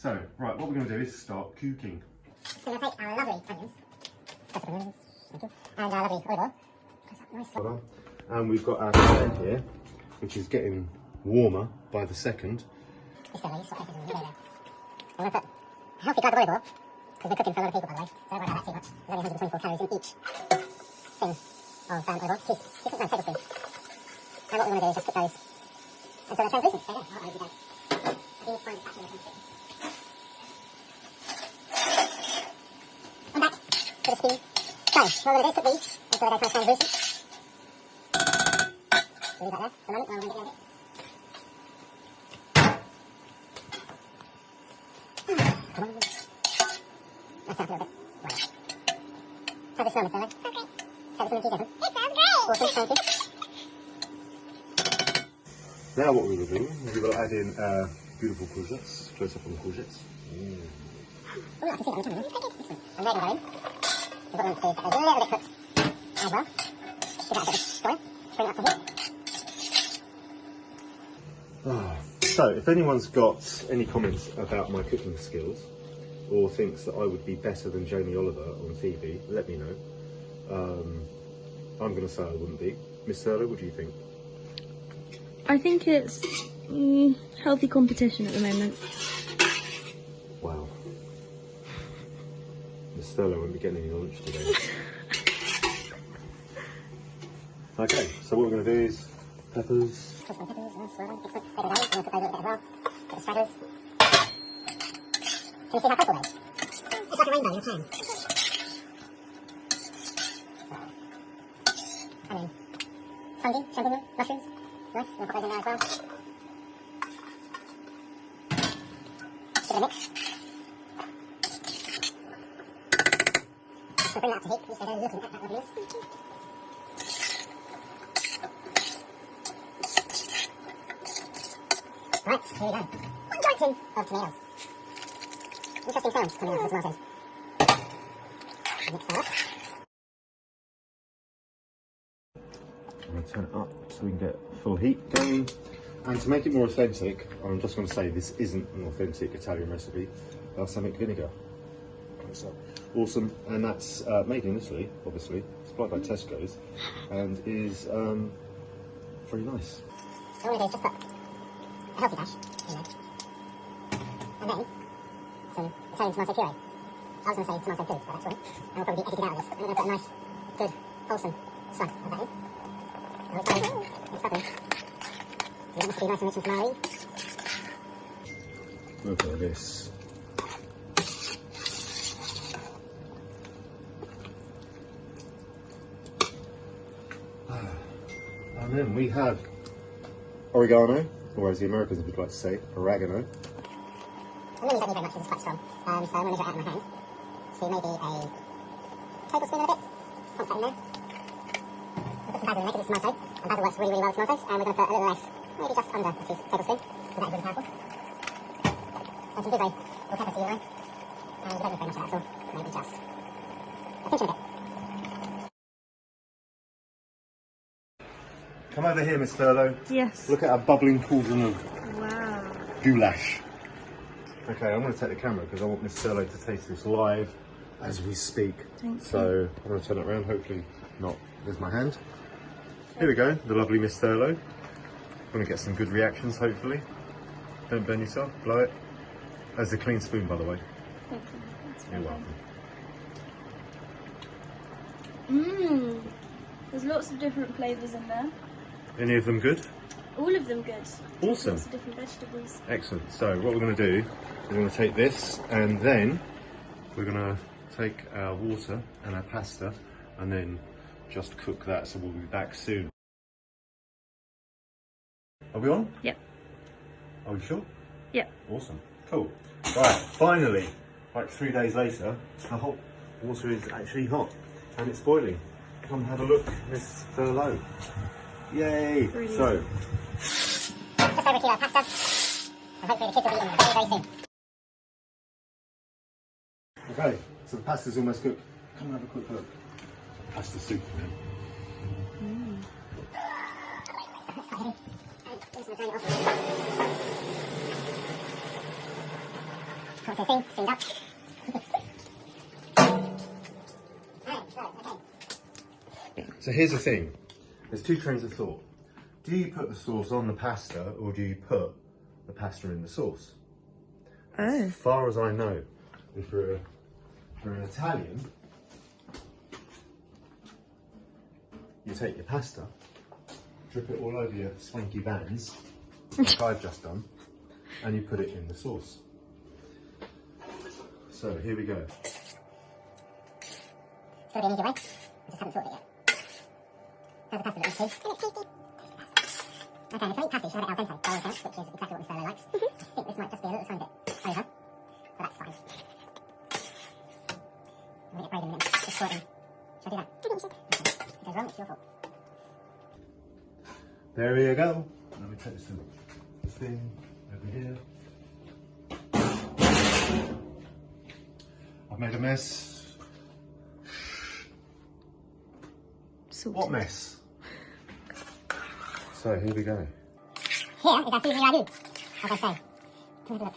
So, right, what we're going to do is start cooking. So we're going to take our lovely onions, and our lovely olive oil. Nice. And we've got our pan here, which is getting warmer by the second. We're going to put a healthy type of olive oil, because we're cooking for a lot of people, by the way, so don't worry about that too much. There's only 124 calories in each thing of olive oil. Two tablespoons. And what we want to do is just cook those until they're translucent. So yeah, I'll let you go. I do need to find the spatula or something. I'm back to the steam. So, what we're going to do is cook these until they go translucent. Leave that there for a moment while we're going to get the other bits. Come on. That's out a little bit. Right. How's it smell, Miss Bella? Sounds great. So this enthusiasm. It sounds great! Awesome, thank you. Now what we will do is we will add in beautiful courgettes. Close up on the courgettes. Oh, I can see that on camera. Excellent. And they're going to go in. We've got them to do that a little bit cooked as well. Give that a bit of spoil. Bring it up to here. So, if anyone's got any comments about my cooking skills, or thinks that I would be better than Jamie Oliver on TV, let me know. I'm going to say I wouldn't be. Miss Thurlow, what do you think? I think it's healthy competition at the moment. Wow. Miss Thurlow won't be getting any lunch today. Okay, so what we're going to do is peppers. Put some peppers, nice, swirl. Excellent. There we go. We're going to cook those a little bit as well. Bit of stragglers. Can you see how colourful those? It's like a rainbow in a pan. And then fungi, champignon, mushrooms. Nice, we'll put those in there as well. Give it a mix. So bring that up to heat. You stay there looking at that lovely. Right, here we go. 1 joint of tomatoes. Interesting sounds coming out of the tomatoes. Mix that up. I'm going to turn it up so we can get full heat going. And to make it more authentic, I'm just going to say this isn't an authentic Italian recipe. Balsamic vinegar. That's awesome, and that's made in Italy, obviously. Supplied by Tesco's, and is very nice. So what we're going to do is just put a healthy dash in there. And then some Italian tomato puree. I was going to say tomato poo, but that's wrong. And we'll probably be edited out of this. And we're going to put a nice, good, wholesome slug of that in. And it's bubbling. It's bubbling. So it must be nice and rich and tomatoey. Look at this. And then we have oregano, or as the Americans would like to say, oregano. The lemons don't need very much because it's quite strong. So I'm going to measure it out in my hand. So maybe a tablespoon and a bit. Pump that in there. We'll put some basil in there because it's tomato. And basil works really, really well with tomatoes. And we're going to put a little less, maybe just under a tablespoon. Because that is really powerful. And some blueberry or pepper to either way. And we don't need very much of that at all. Maybe just a pinch and a bit. Come over here, Miss Thurlow. Yes. Look at our bubbling cauldron of Wow. goulash. Okay, I'm going to take the camera because I want Miss Thurlow to taste this live as we speak. Thank So I'm going to turn it around, hopefully not. There's my hand. Here we go, the lovely Miss Thurlow. Going to get some good reactions, hopefully. Don't burn yourself, blow it. There's a clean spoon, by the way. Thank you. That's You're well welcome. done. There's lots of different flavours in there. Any of them good? All of them good. Awesome. Lots of different vegetables. Excellent. So what we're going to do is we're going to take this and then we're going to take our water and our pasta and then just cook that. So we'll be back soon. Are we on? Yep. Are we sure? Yep. Awesome. Cool. Right, finally, like 3 days later, the hot water is actually hot and it's boiling. Come have a look, Miss Thurlow. Yay! Brilliant. So, Just over a kilo of pasta. And hopefully the kids will be eating very, very soon. okay, so the pasta's almost cooked. Come and have a quick look. Pasta soup, man. What's the thing? Steamed up. So here's the thing. There's two trains of thought. Do you put the sauce on the pasta or do you put the pasta in the sauce? As far as I know, if you're an Italian, you take your pasta, drip it all over your swanky bands, like I've just done, and you put it in the sauce. So here we go. It's got to be an easy way. I just haven't thought of it yet. How's the pasta look, Steve? It looks tasty. Okay, and if you eat pasta, you should have it al dente, by all accounts, which is exactly what Mr Solo likes. I think this might just be a little tiny bit over, but that's fine. I'm going to get braid in a minute. Just pour it in. Should I do that? I think you should. Okay. If it goes wrong, it's your fault. There you go. Let me take this thing over here. I've made a mess. What mess? So here we go. Here is our seasoning ragu, as I say. Come have a look.